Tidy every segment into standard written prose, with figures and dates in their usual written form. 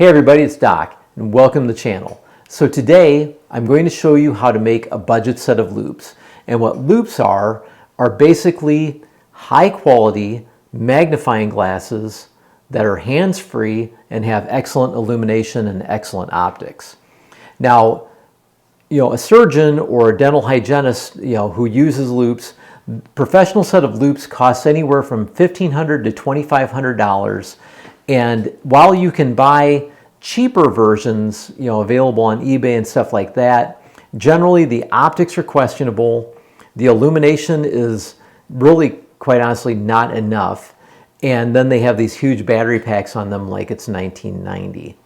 Hey everybody, it's Doc and welcome to the channel. So today I'm going to show you how to make a budget set of loupes. And what loupes are basically high quality magnifying glasses that are hands-free and have excellent illumination and excellent optics. Now, a surgeon or a dental hygienist, who uses loupes, professional set of loupes costs anywhere from $1,500 to $2,500. And while you can buy cheaper versions, available on eBay and stuff like that, generally the optics are questionable. The illumination is really, quite honestly, not enough. And then they have these huge battery packs on them like it's 1990.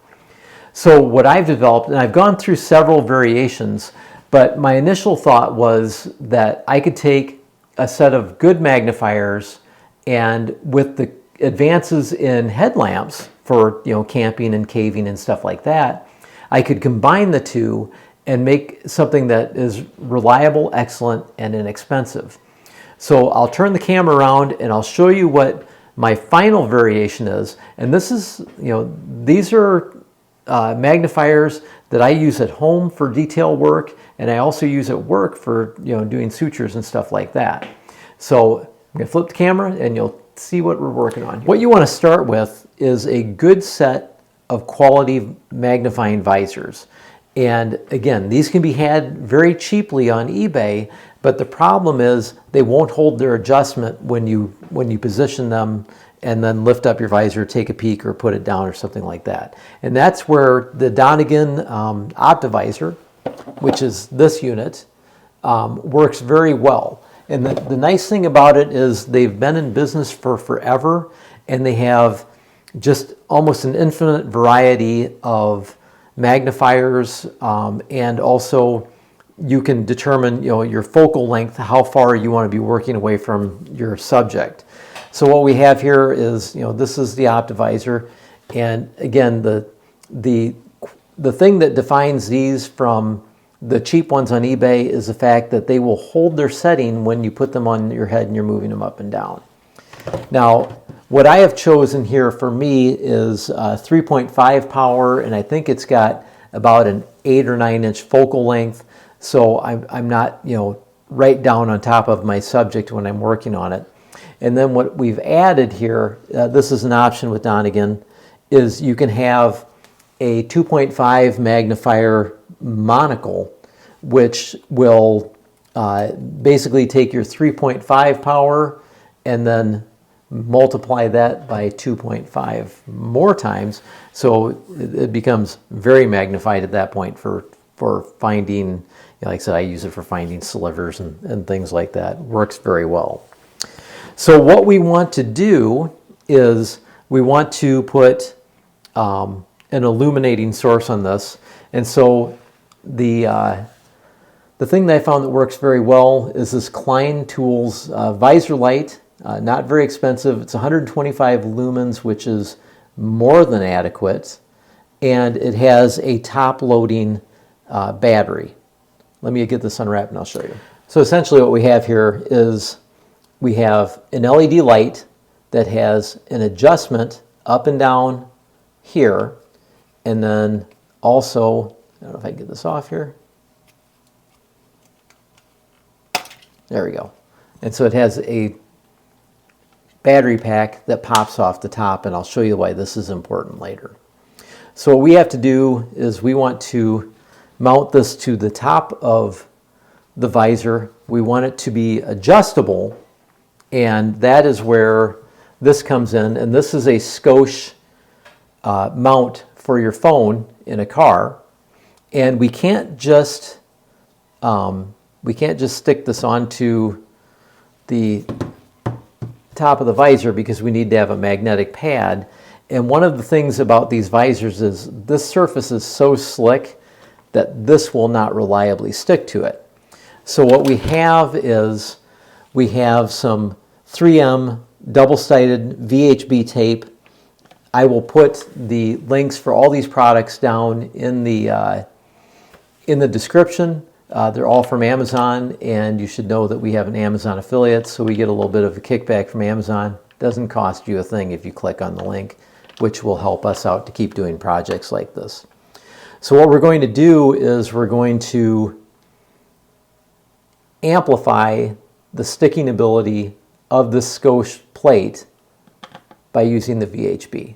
So what I've developed, and I've gone through several variations, but my initial thought was that I could take a set of good magnifiers, and with the advances in headlamps for camping and caving and stuff like that, I could combine the two and make something that is reliable, excellent, and inexpensive. So I'll turn the camera around and I'll show you what my final variation is. And this is, these are magnifiers that I use at home for detail work, and I also use at work for doing sutures and stuff like that. So I'm going to flip the camera and you'll see what we're working on here. What you want to start with is a good set of quality magnifying visors. And again, these can be had very cheaply on eBay, but the problem is they won't hold their adjustment when you position them and then lift up your visor, take a peek, or put it down or something like that. And that's where the Donnegan Optivisor, which is this unit, works very well. And the nice thing about it is they've been in business for forever, and they have just almost an infinite variety of magnifiers, and also you can determine your focal length, how far you want to be working away from your subject. So what we have here is, this is the Optivisor, and again, the thing that defines these from the cheap ones on eBay is the fact that they will hold their setting when you put them on your head and you're moving them up and down. Now, what I have chosen here for me is 3.5 power, and I think it's got about an 8 or 9 inch focal length, so I'm not right down on top of my subject when I'm working on it. And then what we've added here, this is an option with Donnegan, is you can have a 2.5 magnifier monocle, which will basically take your 3.5 power and then multiply that by 2.5 more times, so it becomes very magnified at that point for finding, like I said, I use it for finding slivers and things like that. Works very well. So what we want to do is we want to put an illuminating source on this. And so the thing that I found that works very well is this Klein Tools visor light. Not very expensive. It's 125 lumens, which is more than adequate. And it has a top-loading battery. Let me get this unwrapped and I'll show you. So essentially what we have here is we have an LED light that has an adjustment up and down here, and then also, I don't know if I can get this off here. There we go. And so it has a battery pack that pops off the top, and I'll show you why this is important later. So what we have to do is we want to mount this to the top of the visor. We want it to be adjustable, and that is where this comes in. And this is a Scosche mount for your phone in a car, and we can't just stick this onto the top of the visor because we need to have a magnetic pad. And one of the things about these visors is this surface is so slick that this will not reliably stick to it. So what we have is we have some 3M double-sided VHB tape. I will put the links for all these products down in the description. They're all from Amazon, and you should know that we have an Amazon affiliate, so we get a little bit of a kickback from Amazon. Doesn't cost you a thing if you click on the link. which will help us out to keep doing projects like this. So what we're going to do is we're going to amplify the sticking ability of the Scosche plate by using the VHB.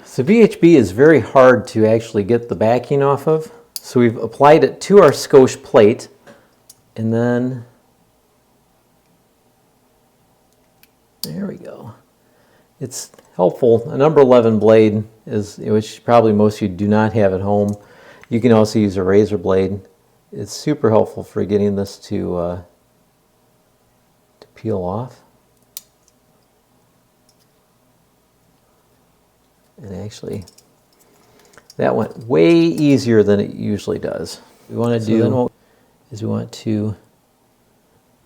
So VHB is very hard to actually get the backing off of. So we've applied it to our Scosche plate, and then there we go. It's helpful. A number 11 blade is, which probably most of you do not have at home. You can also use a razor blade. It's super helpful for getting this to peel off. And actually, that went way easier than it usually does. What we want to do is we want to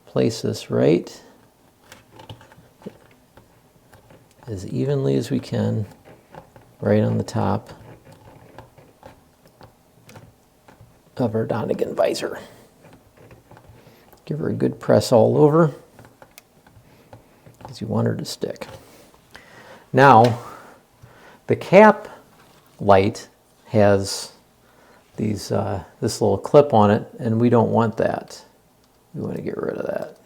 place this right as evenly as we can, right on the top of our Donnegan visor. Give her a good press all over, because you want her to stick. Now, the cap light has these this little clip on it, and we don't want that. We want to get rid of that.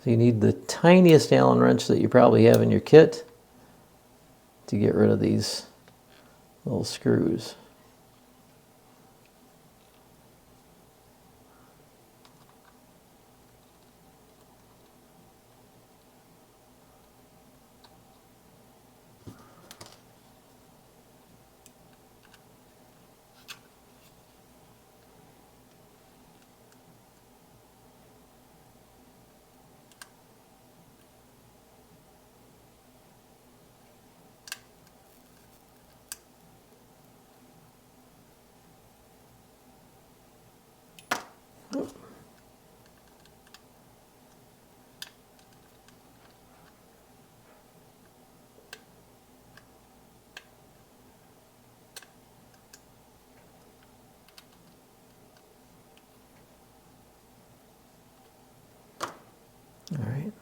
So you need the tiniest Allen wrench that you probably have in your kit to get rid of these little screws. All right.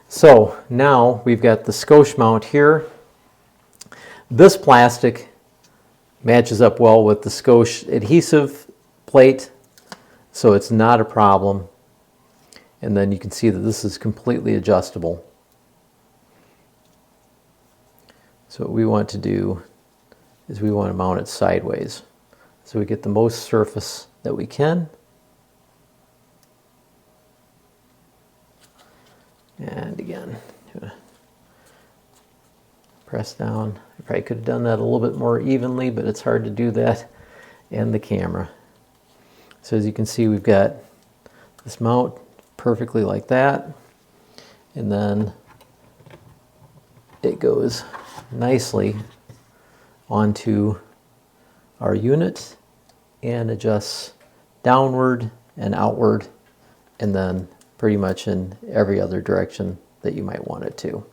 So now we've got the Scosche mount here. This plastic matches up well with the Scosche adhesive plate, so it's not a problem. And then you can see that this is completely adjustable. So what we want to do is we want to mount it sideways, so we get the most surface that we can. And again, press down. I probably could have done that a little bit more evenly, but it's hard to do that and the camera. So as you can see, we've got this mount perfectly like that, and then it goes nicely onto our unit and adjusts downward and outward, and then pretty much in every other direction that you might want it to.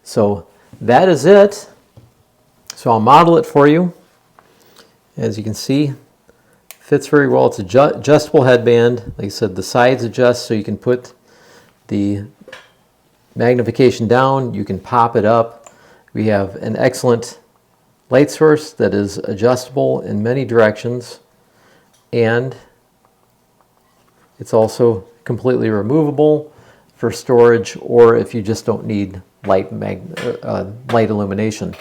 So that is it. So I'll model it for you. As you can see, fits very well. It's an adjustable headband. Like I said, the sides adjust, so you can put the magnification down, you can pop it up. We have an excellent light source that is adjustable in many directions, and it's also completely removable for storage, or if you just don't need light illumination.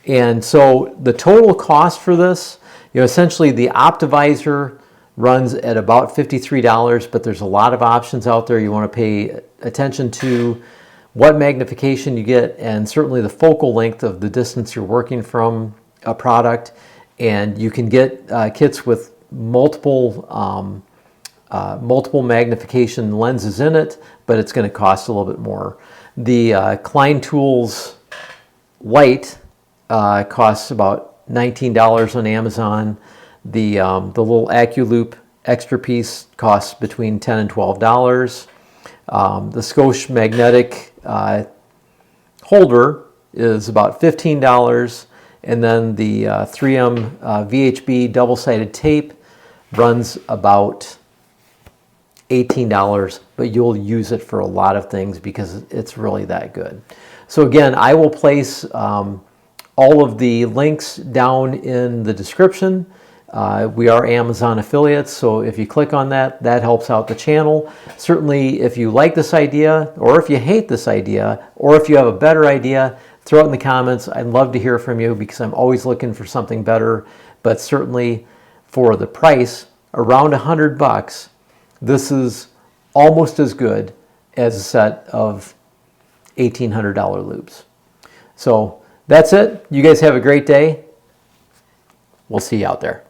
And so the total cost for this, essentially the Optivisor runs at about $53, but there's a lot of options out there. You want to pay attention to what magnification you get, and certainly the focal length of the distance you're working from a product. And you can get kits with multiple multiple magnification lenses in it, but it's going to cost a little bit more. The Klein Tools Light costs about $19 on Amazon. The little OptiLOUPE extra piece costs between $10 and $12. The Scosche magnetic holder is about $15, and then the 3M VHB double-sided tape runs about $18, but you'll use it for a lot of things because it's really that good. So again, I will place all of the links down in the description. We are Amazon affiliates, so if you click on that, that helps out the channel. Certainly, if you like this idea, or if you hate this idea, or if you have a better idea, throw it in the comments. I'd love to hear from you because I'm always looking for something better. But certainly, for the price, around $100, this is almost as good as a set of $1,800 loupes. So that's it. You guys have a great day. We'll see you out there.